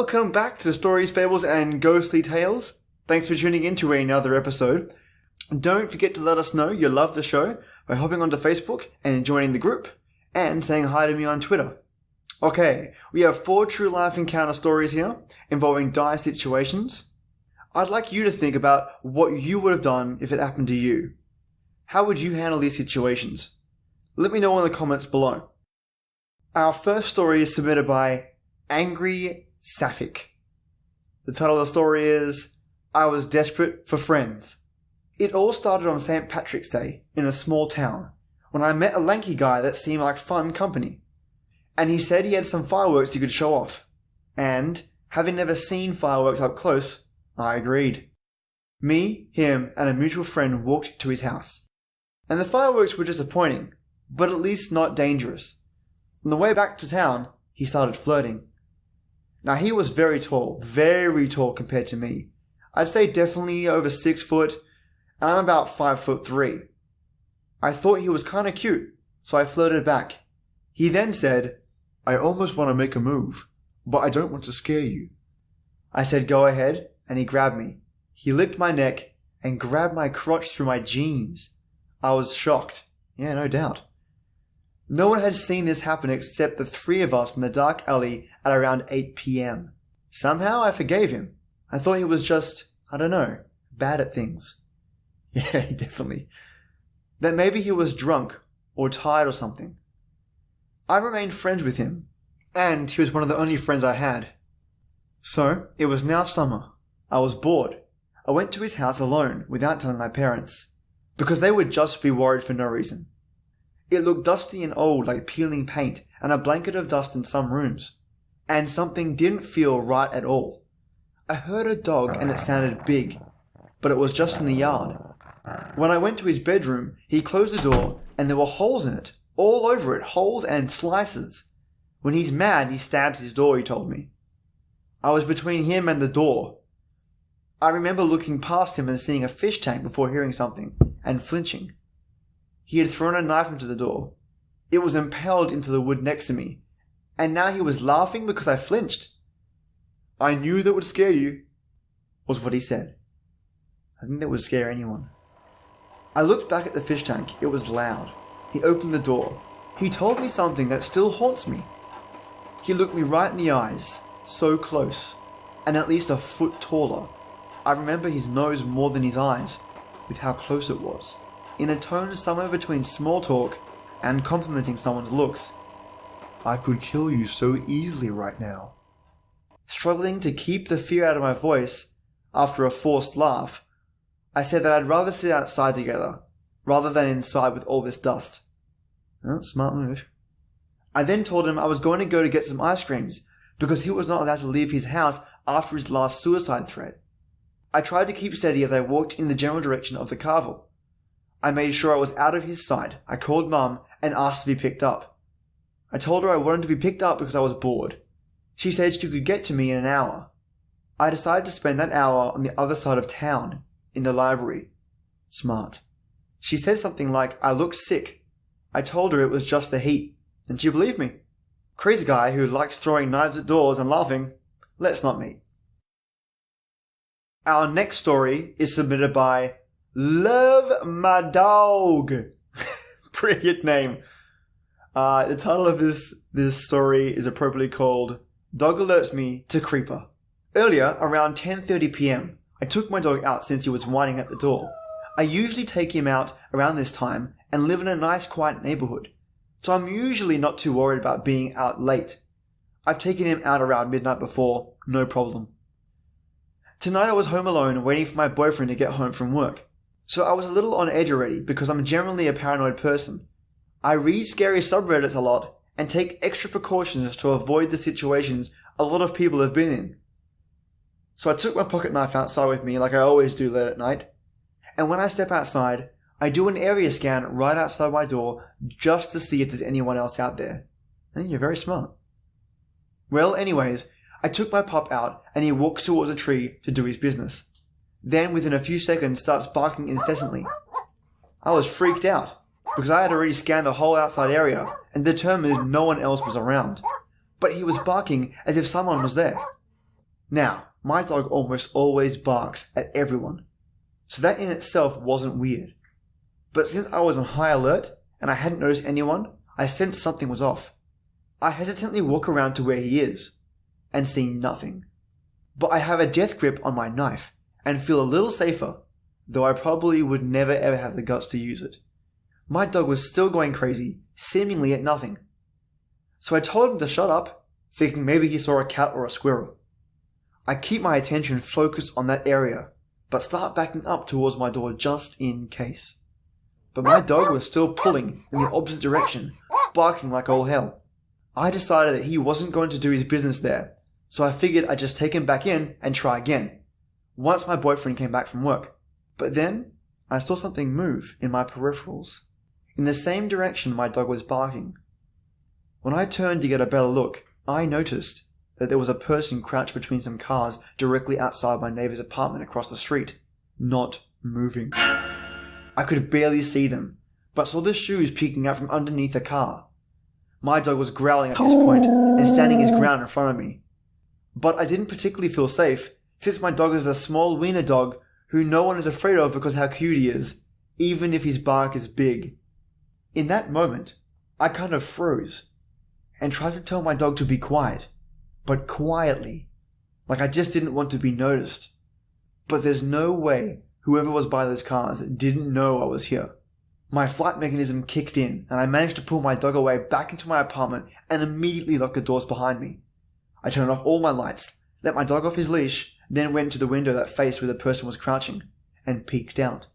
Welcome back to Stories, Fables, and Ghostly Tales. Thanks for tuning in to another episode. Don't forget to let us know you love the show by hopping onto Facebook and joining the group, and saying hi to me on Twitter. Okay, we have 4 true life encounter stories here involving dire situations. I'd like you to think about what you would have done if it happened to you. How would you handle these situations? Let me know in the comments below. Our first story is submitted by Angry Sapphic. The title of the story is I Was Desperate for Friends. It all started on St. Patrick's Day in a small town when I met a lanky guy that seemed like fun company. And he said he had some fireworks he could show off. And, having never seen fireworks up close, I agreed. Me, him, and a mutual friend walked to his house. And the fireworks were disappointing, but at least not dangerous. On the way back to town, he started flirting. Now he was very tall compared to me. I'd say definitely over 6 foot, and I'm about 5'3". I thought he was kinda cute, so I flirted back. He then said, "I almost want to make a move, but I don't want to scare you." I said go ahead, and he grabbed me. He licked my neck and grabbed my crotch through my jeans. I was shocked. Yeah, no doubt. No one had seen this happen except the 3 of us in the dark alley at around 8 p.m. Somehow I forgave him. I thought he was just, I don't know, bad at things. Yeah, definitely. That maybe he was drunk or tired or something. I remained friends with him, and he was one of the only friends I had. So, it was now summer. I was bored. I went to his house alone without telling my parents, because they would just be worried for no reason. It looked dusty and old like peeling paint and a blanket of dust in some rooms. And something didn't feel right at all. I heard a dog and it sounded big, but it was just in the yard. When I went to his bedroom, he closed the door and there were holes in it, all over it, holes and slices. When he's mad, he stabs his door, he told me. I was between him and the door. I remember looking past him and seeing a fish tank before hearing something and flinching. He had thrown a knife into the door. It was impaled into the wood next to me, and now he was laughing because I flinched. "I knew that would scare you," was what he said. I think that would scare anyone. I looked back at the fish tank. It was loud. He opened the door. He told me something that still haunts me. He looked me right in the eyes, so close, and at least a foot taller. I remember his nose more than his eyes, with how close it was. In a tone somewhere between small talk and complimenting someone's looks. "I could kill you so easily right now." Struggling to keep the fear out of my voice, after a forced laugh, I said that I'd rather sit outside together, rather than inside with all this dust. Oh, smart move. I then told him I was going to go to get some ice creams, because he was not allowed to leave his house after his last suicide threat. I tried to keep steady as I walked in the general direction of the carvel. I made sure I was out of his sight. I called Mum and asked to be picked up. I told her I wanted to be picked up because I was bored. She said she could get to me in an hour. I decided to spend that hour on the other side of town, in the library. Smart. She said something like I looked sick. I told her it was just the heat, and she believed me. Crazy guy who likes throwing knives at doors and laughing. Let's not meet. Our next story is submitted by Love My Dog. Pretty good name. The title of this story is appropriately called Dog Alerts Me to Creeper. Earlier, around 10:30 p.m., I took my dog out since he was whining at the door. I usually take him out around this time and live in a nice quiet neighborhood, so I'm usually not too worried about being out late. I've taken him out around midnight before, no problem. Tonight I was home alone waiting for my boyfriend to get home from work. So I was a little on edge already because I'm generally a paranoid person. I read scary subreddits a lot and take extra precautions to avoid the situations a lot of people have been in. So I took my pocket knife outside with me like I always do late at night. And when I step outside, I do an area scan right outside my door just to see if there's anyone else out there. And you're very smart. Well, anyways, I took my pup out and he walks towards a tree to do his business. Then within a few seconds starts barking incessantly. I was freaked out because I had already scanned the whole outside area and determined no one else was around. But he was barking as if someone was there. Now, my dog almost always barks at everyone, so that in itself wasn't weird. But since I was on high alert and I hadn't noticed anyone, I sensed something was off. I hesitantly walk around to where he is and see nothing. But I have a death grip on my knife and feel a little safer, though I probably would never ever have the guts to use it. My dog was still going crazy, seemingly at nothing. So I told him to shut up, thinking maybe he saw a cat or a squirrel. I keep my attention focused on that area, but start backing up towards my door just in case. But my dog was still pulling in the opposite direction, barking like all hell. I decided that he wasn't going to do his business there, so I figured I'd just take him back in and try again, once my boyfriend came back from work. But then, I saw something move in my peripherals, in the same direction my dog was barking. When I turned to get a better look, I noticed that there was a person crouched between some cars directly outside my neighbor's apartment across the street, not moving. I could barely see them, but saw the shoes peeking out from underneath the car. My dog was growling at this point and standing his ground in front of me. But I didn't particularly feel safe, since my dog is a small wiener dog who no one is afraid of because how cute he is, even if his bark is big. In that moment, I kind of froze and tried to tell my dog to be quiet, but quietly, like I just didn't want to be noticed. But there's no way whoever was by those cars didn't know I was here. My flight mechanism kicked in, and I managed to pull my dog away back into my apartment and immediately lock the doors behind me. I turned off all my lights, let my dog off his leash, then went to the window that faced where the person was crouching, and peeked out.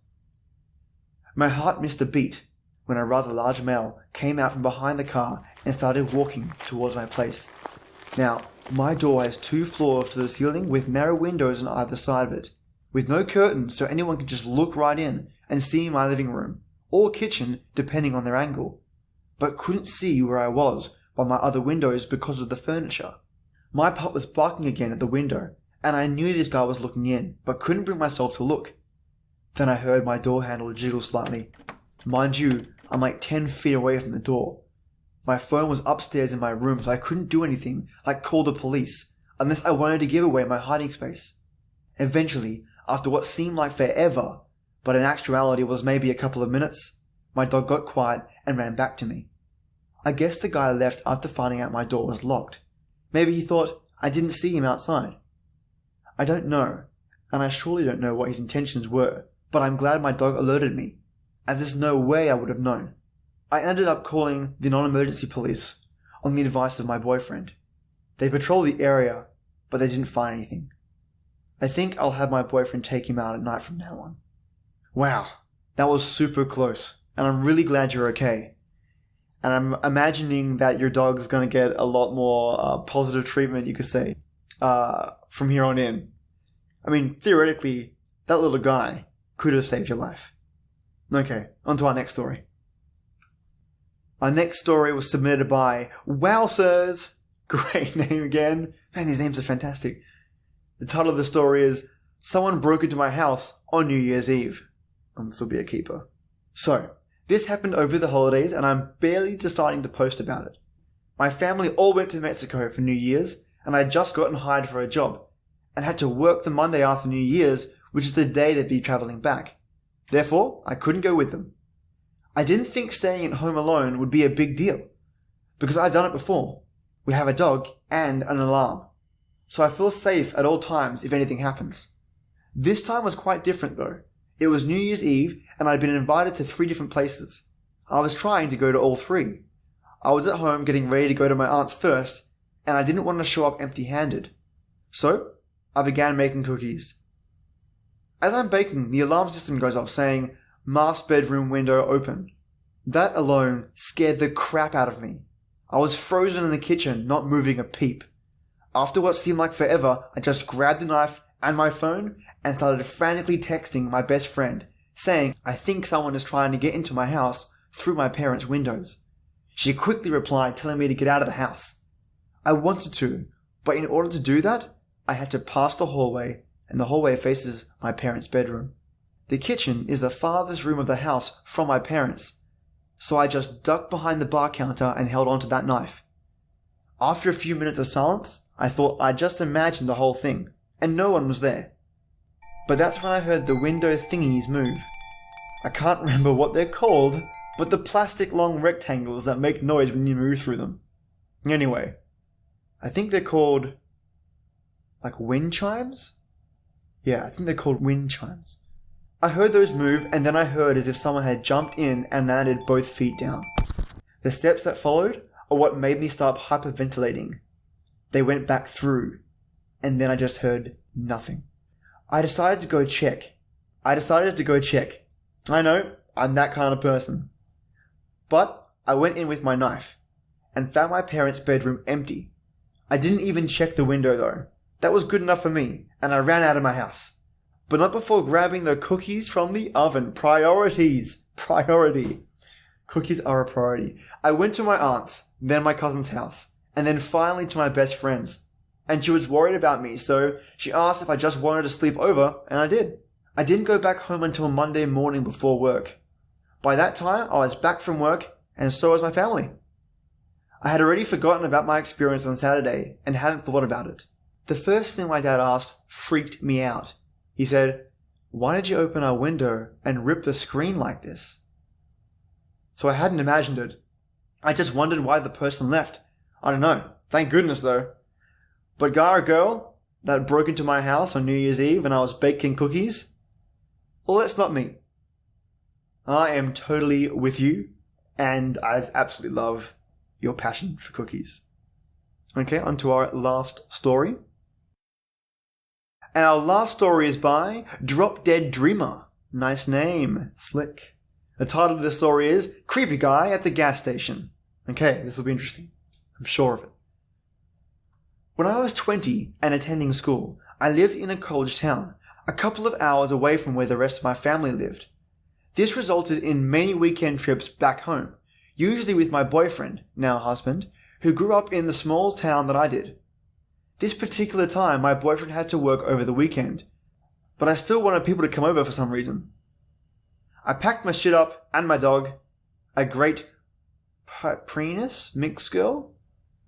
My heart missed a beat when a rather large male came out from behind the car and started walking towards my place. Now, my door has 2 floors to the ceiling with narrow windows on either side of it, with no curtains so anyone can just look right in and see my living room, or kitchen depending on their angle, but couldn't see where I was by my other windows because of the furniture. My pup was barking again at the window, and I knew this guy was looking in, but couldn't bring myself to look. Then I heard my door handle jiggle slightly. Mind you, I'm like 10 feet away from the door. My phone was upstairs in my room, so I couldn't do anything like call the police, unless I wanted to give away my hiding space. Eventually, after what seemed like forever, but in actuality was maybe a couple of minutes, my dog got quiet and ran back to me. I guess the guy left after finding out my door was locked. Maybe he thought I didn't see him outside. I don't know, and I surely don't know what his intentions were, but I'm glad my dog alerted me, as there's no way I would have known. I ended up calling the non-emergency police on the advice of my boyfriend. They patrolled the area, but they didn't find anything. I think I'll have my boyfriend take him out at night from now on. Wow, that was super close, and I'm really glad you're okay. And I'm imagining that your dog's going to get a lot more positive treatment, you could say, from here on in. I mean, theoretically, that little guy could have saved your life. Okay, on to our next story. Our next story was submitted by Wowsers. Great name again. Man, these names are fantastic. The title of the story is Someone Broke Into My House on New Year's Eve. And this will be a keeper. So, this happened over the holidays and I'm barely deciding to post about it. My family all went to Mexico for New Year's and I'd just gotten hired for a job and had to work the Monday after New Year's, which is the day they'd be traveling back. Therefore, I couldn't go with them. I didn't think staying at home alone would be a big deal because I've done it before. We have a dog and an alarm, so I feel safe at all times if anything happens. This time was quite different though. It was New Year's Eve and I'd been invited to 3 different places. I was trying to go to all 3. I was at home getting ready to go to my aunt's first and I didn't want to show up empty-handed. So, I began making cookies. As I'm baking, the alarm system goes off saying, "Master bedroom window open." That alone scared the crap out of me. I was frozen in the kitchen, not moving a peep. After what seemed like forever, I just grabbed the knife and my phone and started frantically texting my best friend, saying, "I think someone is trying to get into my house through my parents' windows." She quickly replied, telling me to get out of the house. I wanted to, but in order to do that, I had to pass the hallway, and the hallway faces my parents' bedroom. The kitchen is the farthest room of the house from my parents, so I just ducked behind the bar counter and held onto that knife. After a few minutes of silence, I thought I'd just imagined the whole thing, and no one was there. But that's when I heard the window thingies move. I can't remember what they're called, but the plastic long rectangles that make noise when you move through them. Anyway, I think they're called, like, wind chimes? Yeah, I think they're called wind chimes. I heard those move, and then I heard as if someone had jumped in and landed both feet down. The steps that followed are what made me start hyperventilating. They went back through, and then I just heard nothing. I decided to go check. I know, I'm that kind of person. But I went in with my knife, and found my parents' bedroom empty. I didn't even check the window though. That was good enough for me, and I ran out of my house. But not before grabbing the cookies from the oven. Priorities. Priority. Cookies are a priority. I went to my aunt's, then my cousin's house, and then finally to my best friend's. And she was worried about me, so she asked if I just wanted to sleep over, and I did. I didn't go back home until Monday morning before work. By that time, I was back from work, and so was my family. I had already forgotten about my experience on Saturday, and hadn't thought about it. The first thing my dad asked freaked me out. He said, "Why did you open our window and rip the screen like this?" So I hadn't imagined it. I just wondered why the person left. I don't know. Thank goodness though. But guy or girl that broke into my house on New Year's Eve when I was baking cookies? Well, that's not me. I am totally with you, and I just absolutely love your passion for cookies. Okay, on to our last story. And our last story is by Drop Dead Dreamer. Nice name. Slick. The title of the story is Creepy Guy at the Gas Station. Okay, this will be interesting. I'm sure of it. When I was 20 and attending school, I lived in a college town, a couple of hours away from where the rest of my family lived. This resulted in many weekend trips back home, usually with my boyfriend, now husband, who grew up in the small town that I did. This particular time, my boyfriend had to work over the weekend, but I still wanted people to come over for some reason. I packed my shit up and my dog, a great Preenus mixed girl,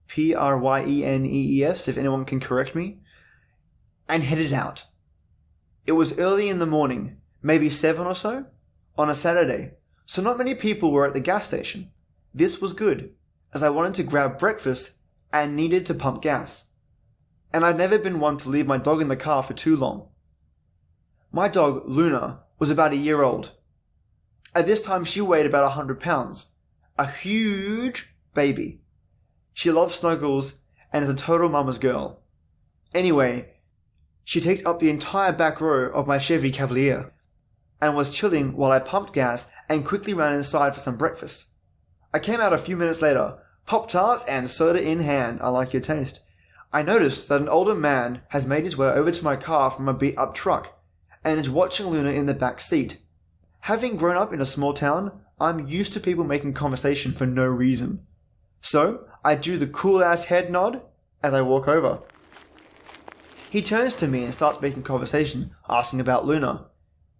Pryenees, if anyone can correct me, and headed out. It was early in the morning, maybe 7 or so, on a Saturday, so not many people were at the gas station. This was good, as I wanted to grab breakfast and needed to pump gas. And I'd never been one to leave my dog in the car for too long. My dog, Luna, was about a year old. At this time she weighed about 100 pounds. A huge baby. She loves snuggles and is a total mama's girl. Anyway, she takes up the entire back row of my Chevy Cavalier and was chilling while I pumped gas and quickly ran inside for some breakfast. I came out a few minutes later, Pop-Tarts and soda in hand. I like your taste. I noticed that an older man has made his way over to my car from a beat-up truck and is watching Luna in the back seat. Having grown up in a small town, I'm used to people making conversation for no reason. So, I do the cool-ass head nod as I walk over. He turns to me and starts making conversation, asking about Luna.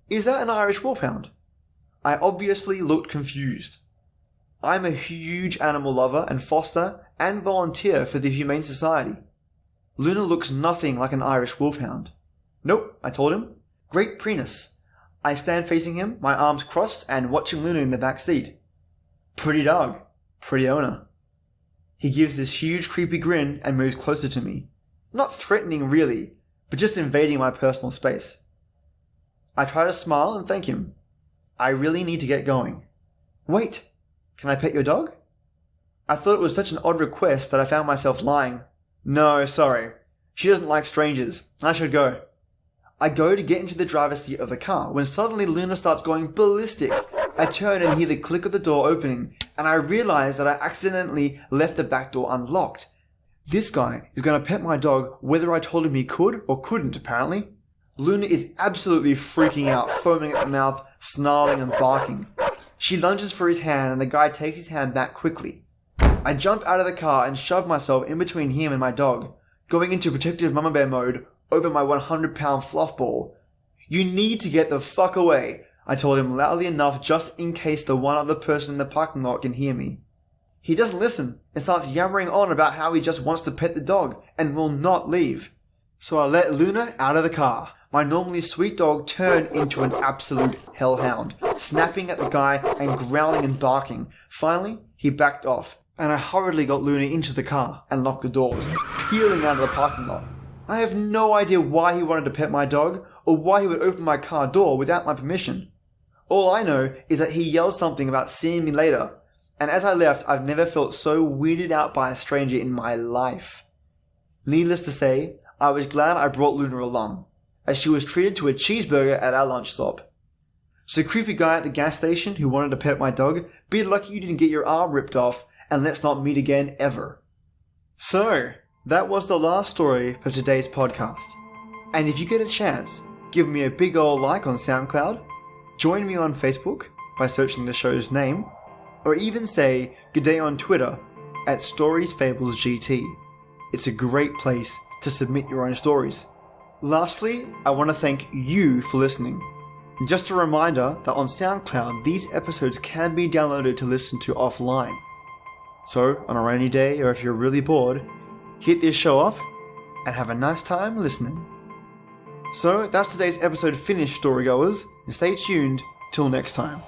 Is that an Irish wolfhound? I obviously looked confused. I'm a huge animal lover and foster and volunteer for the Humane Society. Luna looks nothing like an Irish wolfhound. Nope, I told him. Great Preenus. I stand facing him, my arms crossed, and watching Luna in the back seat. Pretty dog. Pretty owner. He gives this huge creepy grin and moves closer to me. Not threatening really, but just invading my personal space. I try to smile and thank him. I really need to get going. Wait, can I pet your dog? I thought it was such an odd request that I found myself lying. No, sorry. She doesn't like strangers. I should go. I go to get into the driver's seat of the car when suddenly Luna starts going ballistic. I turn and hear the click of the door opening, and I realize that I accidentally left the back door unlocked. This guy is going to pet my dog whether I told him he could or couldn't, apparently. Luna is absolutely freaking out, foaming at the mouth, snarling and barking. She lunges for his hand and the guy takes his hand back quickly. I jump out of the car and shove myself in between him and my dog, going into protective mama bear mode over my 100-pound fluff ball. You need to get the fuck away, I told him loudly enough just in case the one other person in the parking lot can hear me. He doesn't listen and starts yammering on about how he just wants to pet the dog and will not leave. So I let Luna out of the car. My normally sweet dog turned into an absolute hellhound, snapping at the guy and growling and barking. Finally, he backed off, and I hurriedly got Luna into the car and locked the doors, peeling out of the parking lot. I have no idea why he wanted to pet my dog, or why he would open my car door without my permission. All I know is that he yelled something about seeing me later, and as I left, I've never felt so weirded out by a stranger in my life. Needless to say, I was glad I brought Luna along, as she was treated to a cheeseburger at our lunch stop. So creepy guy at the gas station who wanted to pet my dog, be lucky you didn't get your arm ripped off, and let's not meet again ever. So, that was the last story for today's podcast. And if you get a chance, give me a big ol' like on SoundCloud, join me on Facebook by searching the show's name, or even say good day on Twitter at StoriesFablesGT. It's a great place to submit your own stories. Lastly, I want to thank you for listening. Just a reminder that on SoundCloud, these episodes can be downloaded to listen to offline. So, on a rainy day, or if you're really bored, hit this show up and have a nice time listening. So, that's today's episode finished, storygoers, and stay tuned till next time.